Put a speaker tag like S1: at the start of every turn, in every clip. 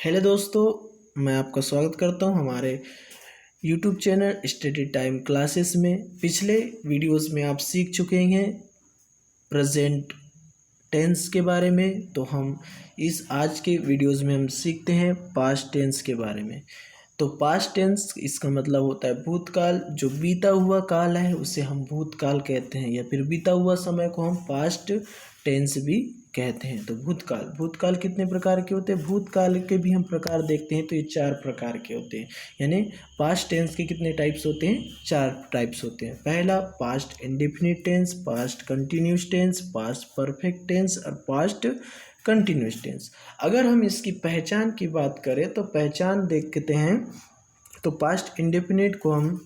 S1: Hello दोस्तों, मैं आपका स्वागत करता हूं हमारे YouTube channel study time classes में। पिछले वीडियोस में आप सीख चुके हैं प्रेजेंट टेंस के बारे में, तो हम इस आज के वीडियोस में हम सीखते हैं पास्ट टेंस के बारे में। तो पास्ट टेंस इसका मतलब होता है भूतकाल। जो बीता हुआ काल है उसे हम भूतकाल कहते हैं, या फिर बीता हुआ समय को हम पास्ट टेंस भी कहते हैं। तो भूतकाल कितने प्रकार के होते हैं? भूतकाल के भी हम प्रकार देखते हैं तो ये 4 प्रकार के होते हैं। यानी पास्ट टेंस के कितने टाइप्स होते हैं? 4 टाइप्स होते हैं। पहला past indefinite tense, past continuous tense, past perfect tense और पास्ट कंटिन्यूस टेंस। अगर हम इसकी पहचान की बात करें तो पहचान देखते हैं तो पास्ट इंडेफिनिट को हम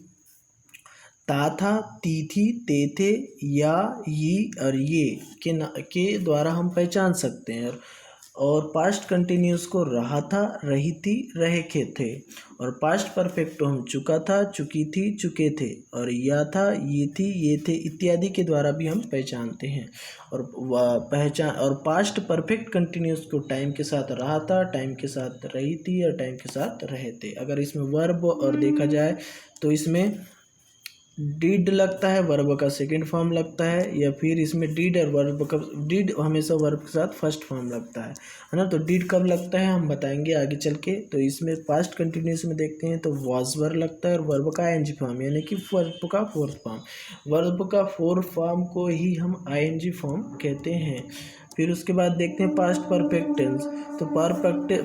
S1: ता था, ती थी, ते थे, या, ये और ये के द्वारा हम पहचान सकते हैं। और पास्ट कंटिन्यूस को रहा था, रही थी, रहे के थे। और पास्ट परफेक्ट को हम चुका था, चुकी थी, चुके थे। और या था, ये थी, ये थे इत्यादि के द्वारा भी हम पहचानते हैं। और पास्ट परफेक्ट कंटिन्यूस को टाइम के साथ रहा था, टाइम के साथ रही थी और टाइम के साथ रहे थे। अगर इसमें वर्ब और देखा जाए तो इसमें डिड लगता है, वर्ब का सेकंड फॉर्म लगता है, या फिर इसमें डिड और वर्ब का डिड हमेशा वर्ब के साथ फर्स्ट फॉर्म लगता है ना। तो डिड कब लगता है हम बताएंगे आगे चल के। तो इसमें पास्ट कंटिन्यूस में देखते हैं तो वाज वर्ब लगता है और वर्ब का आईएनजी फॉर्म, यानी कि वर्ब का फोर्थ फॉर्म। वर्ब का फोर्थ फॉर्म को ही हम आईएनजी फॉर्म कहते हैं। फिर उसके बाद देखते हैं पास्ट परफेक्ट टेंस। तो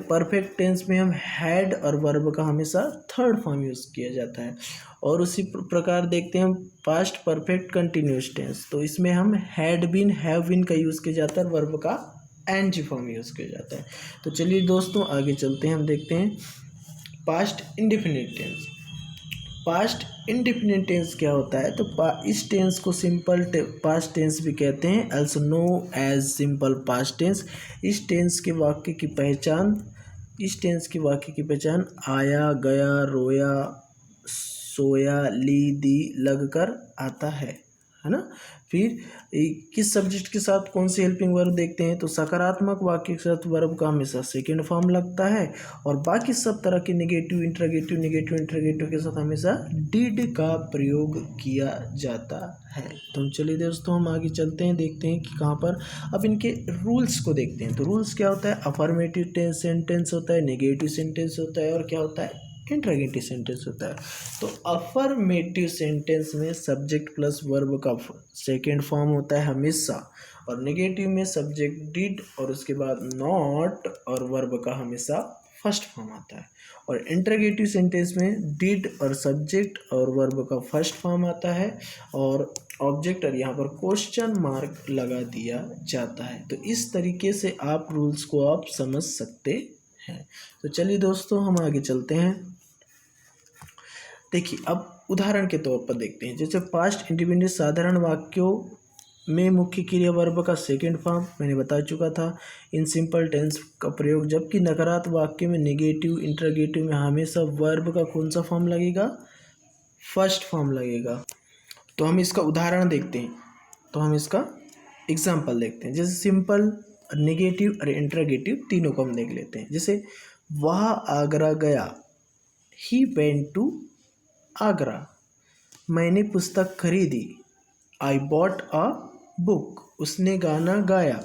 S1: परफेक्ट टेंस में हम हैड और वर्ब का हमेशा थर्ड फॉर्म यूज़ किया जाता है। और उसी प्रकार देखते हैं हम पास्ट परफेक्ट कंटिन्यूस टेंस। तो इसमें हम हैड बीन, हैव बीन का यूज़ किया जाता है और वर्ब का एनजी फॉर्म यूज़ किया जाता है। तो चलिए दोस्तों आगे चलते हैं, हम देखते हैं past indefinite tense. Past indefinite tense क्या होता है? तो इस टेंस को सिंपल पास्ट टेंस भी कहते हैं, also known as simple past tense. इस टेंस के वाक्य की पहचान आया, गया, रोया, सोया, ली, दी लगकर आता है ना। फिर किस सब्जेक्ट के साथ कौन सी हेल्पिंग वर्ब देखते हैं? तो सकारात्मक वाक्य के साथ वर्ब का हमेशा सेकेंड फॉर्म लगता है, और बाकी सब तरह के नेगेटिव इंटरगेटिव के साथ हमेशा डिड का प्रयोग किया जाता है। तो चलिए दोस्तों हम आगे चलते हैं, देखते हैं कि कहाँ पर। अब इनके रूल्स को देखते हैं। तो रूल्स क्या होता है? अफर्मेटिव सेंटेंस होता है, नेगेटिव सेंटेंस होता है, और क्या होता है? इंटरगेटिव सेंटेंस होता है। तो अफर्मेटिव सेंटेंस में सब्जेक्ट प्लस वर्ब का सेकेंड फॉर्म होता है हमेशा, और नेगेटिव में सब्जेक्ट डिड और उसके बाद नॉट और वर्ब का हमेशा फर्स्ट फॉर्म आता है। और इंटरगेटिव सेंटेंस में डिड और सब्जेक्ट और वर्ब का फर्स्ट फॉर्म आता है, और ऑब्जेक्ट और यहाँ पर क्वेश्चन मार्क लगा दिया जाता है। तो इस तरीके से आप रूल्स को आप समझ सकते हैं। तो चलिए दोस्तों हम आगे चलते हैं। देखिए अब उदाहरण के तौर पर देखते हैं। जैसे पास्ट इंडिपेंडेंट साधारण वाक्यों में मुख्य क्रिया वर्ब का सेकंड फॉर्म मैंने बता चुका था। इन सिंपल टेंस का प्रयोग, जबकि नकारात्मक वाक्य में नेगेटिव इंटरगेटिव में हमेशा वर्ब का कौन सा फॉर्म लगेगा? फर्स्ट फॉर्म लगेगा। तो हम इसका उदाहरण देखते हैं, तो हम इसका एग्जाम्पल देखते हैं। जैसे सिंपल, नेगेटिव और इंटरगेटिव तीनों को हम देख लेते हैं। जैसे वह आगरा गया, ही वेंट टू आगरा। मैंने पुस्तक खरीदी, आई बॉट अ बुक। उसने गाना गाया,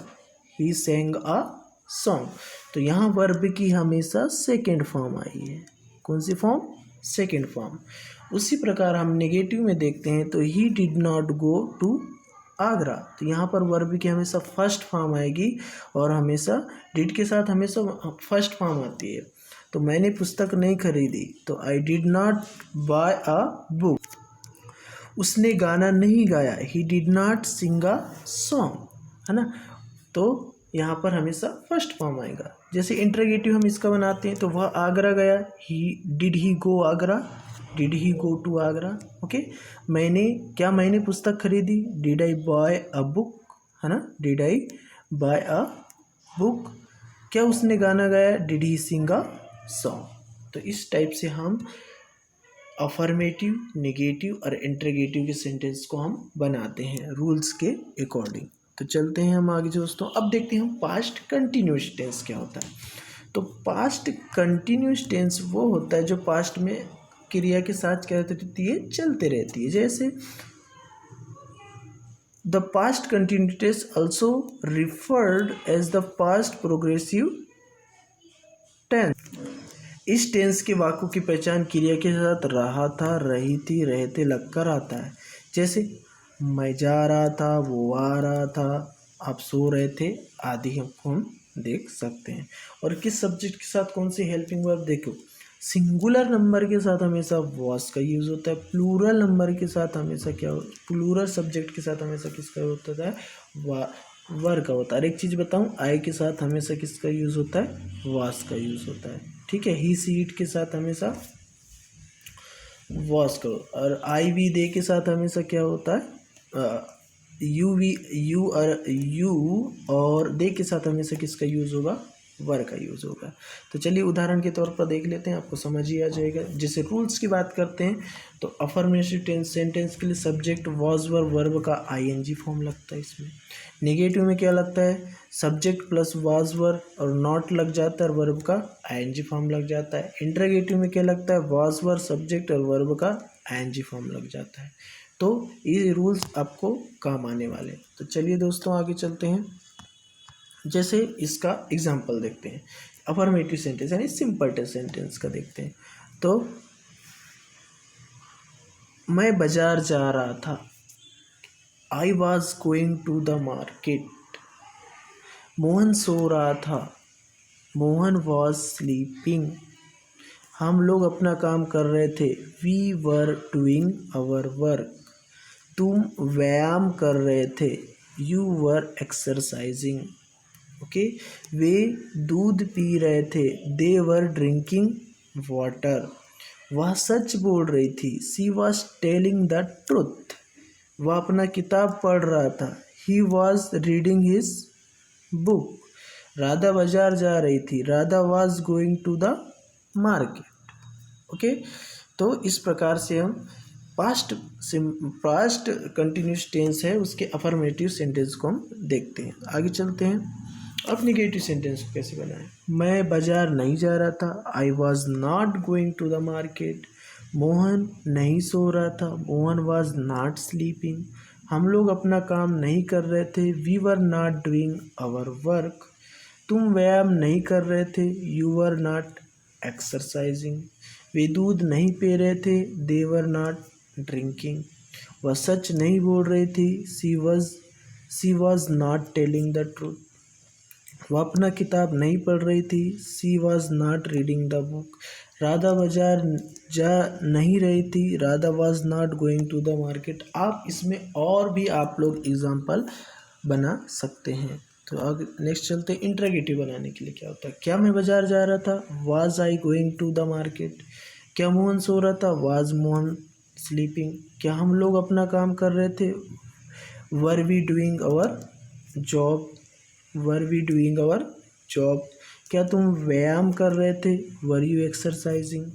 S1: ही सेंग अ सॉन्ग। तो यहाँ वर्ब की हमेशा सेकेंड फॉर्म आई है। कौन सी फॉर्म? Second form. उसी प्रकार हम नेगेटिव में देखते हैं तो he did not go to Agra. तो यहाँ पर वर्ब की हमेशा फर्स्ट फॉर्म आएगी, और हमेशा डिड के साथ हमेशा फर्स्ट फॉर्म आती है। तो मैंने पुस्तक नहीं खरीदी, तो I did not buy a book. उसने गाना नहीं गाया, he did not sing a song, है ना। तो यहाँ पर हमेशा फर्स्ट फॉर्म आएगा। जैसे इंटरगेटिव हम इसका बनाते हैं, तो वह आगरा गया, he go Agra, did he go to Agra. Okay. मैंने पुस्तक खरीदी, did I buy a book, है ना, did I buy a book. क्या उसने गाना गाया, did he Singh a song. तो इस टाइप से हम अफर्मेटिव, नेगेटिव और इंटरगेटिव के सेंटेंस को हम बनाते हैं रूल्स के अकॉर्डिंग। तो चलते हैं हम आगे दोस्तों। अब देखते हैं हम पास्ट कंटिन्यूस टेंस क्या होता है। तो पास्ट कंटिन्यूस टेंस वो होता है जो पास्ट में क्रिया के साथ क्या रहती है, चलते रहती है। जैसे the past continuous tense also referred as the past progressive tense. इस टेंस के वाक्यों की पहचान क्रिया के साथ रहा था, रही थी, रहते लगकर आता है। जैसे मैं जा रहा था, वो आ रहा था, आप सो रहे थे आदि हम देख सकते हैं। और किस सब्जेक्ट के साथ कौन सी हेल्पिंग वर्ब, देखो सिंगुलर नंबर के साथ हमेशा वॉज का यूज़ होता है, प्लूरल नंबर के साथ हमेशा क्या, प्लूरल सब्जेक्ट के साथ हमेशा किसका होता है, वर का होता है। और एक चीज़ बताऊं, आई के साथ हमेशा किसका यूज़ होता है, वास का यूज़ होता है। ठीक है, ही सी इट के साथ हमेशा वॉस का, और आई वी दे के साथ हमेशा क्या होता है, यू और दे के साथ हमेशा किसका यूज़ होगा, वर का यूज़ होगा। तो चलिए उदाहरण के तौर पर देख लेते हैं, आपको समझ ही आ जाएगा। जैसे रूल्स की बात करते हैं तो अफर्मेटिव टेंस सेंटेंस के लिए सब्जेक्ट वॉज वर वर्ब का आईएनजी फॉर्म लगता है। इसमें नेगेटिव में क्या लगता है, सब्जेक्ट प्लस वाज वर और नॉट लग जाता है और वर्ब का आईएनजी फॉर्म लग जाता है। इंटरोगेटिव में क्या लगता है, वाज वर सब्जेक्ट और वर्ब का आईएनजी फॉर्म लग जाता है। तो ये रूल्स आपको काम आने वाले। तो चलिए दोस्तों आगे चलते हैं। जैसे इसका एग्जाम्पल देखते हैं, अफर्मेटिव सेंटेंस यानी सिंपल सेंटेंस का देखते हैं। तो मैं बाजार जा रहा था, I was going to the market. Mohan सो रहा था, मोहन वॉज स्लीपिंग। हम लोग अपना काम कर रहे थे, we were doing our work. तुम व्यायाम कर रहे थे, यू वर एक्सरसाइजिंग। ओके, वे दूध पी रहे थे, दे वर ड्रिंकिंग वाटर। वह सच बोल रही थी, she was telling the truth. वह अपना किताब पढ़ रहा था, he was reading his book. Radha बाजार जा रही थी, Radha was going to the market. Okay, तो इस प्रकार से हम पास्ट कंटिन्यूस टेंस है उसके अफर्मेटिव सेंटेंस को हम देखते हैं। आगे चलते हैं, अब निगेटिव सेंटेंस को कैसे बनाएं। मैं बाजार नहीं जा रहा था, I was not going to the market. Mohan नहीं सो रहा था, मोहन वॉज नॉट स्लीपिंग। हम लोग अपना काम नहीं कर रहे थे, we were not doing our work. तुम व्यायाम नहीं कर रहे थे, यू वर नॉट एक्सरसाइजिंग। वे दूध नहीं पी रहे थे, दे वर नॉट ड्रिंकिंग। वह सच नहीं बोल रही थी, she was not telling the truth. वह अपना किताब नहीं पढ़ रही थी, she was not reading the book. Radha बाजार जा नहीं रही थी, Radha was not going to the market. आप इसमें और भी आप लोग एग्जाम्पल बना सकते हैं। तो आगे नेक्स्ट चलते हैं, इंटरोगेटिव बनाने के लिए क्या होता है। क्या मैं बाजार जा रहा था, was I going to the market. क्या मोहन सो रहा था, वाज मोहन स्लीपिंग। क्या हम लोग अपना काम कर रहे थे, were we doing our job, were we doing our job. क्या तुम व्यायाम कर रहे थे, वर यू एक्सरसाइजिंग।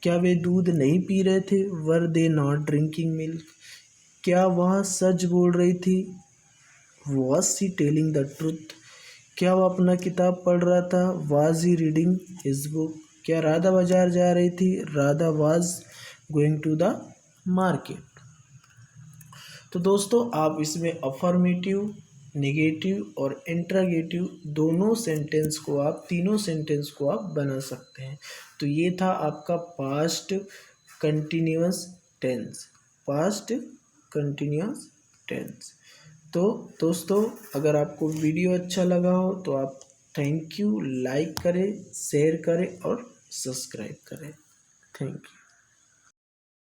S1: क्या वे दूध नहीं पी रहे थे, were they not drinking milk. क्या वह सच बोल रही थी, was she telling the truth. क्या वह अपना किताब पढ़ रहा था, was he reading his book. क्या राधा बाजार जा रही थी, Radha was going to the market. तो दोस्तों आप इसमें अफर्मेटिव, नेगेटिव और इंटरोगेटिव दोनों सेंटेंस को आप, तीनों सेंटेंस को आप बना सकते हैं। तो ये था आपका past continuous tense, past continuous tense. तो दोस्तों अगर आपको वीडियो अच्छा लगा हो तो आप थैंक यू, लाइक करें, शेयर करें और सब्सक्राइब करें। Thank you.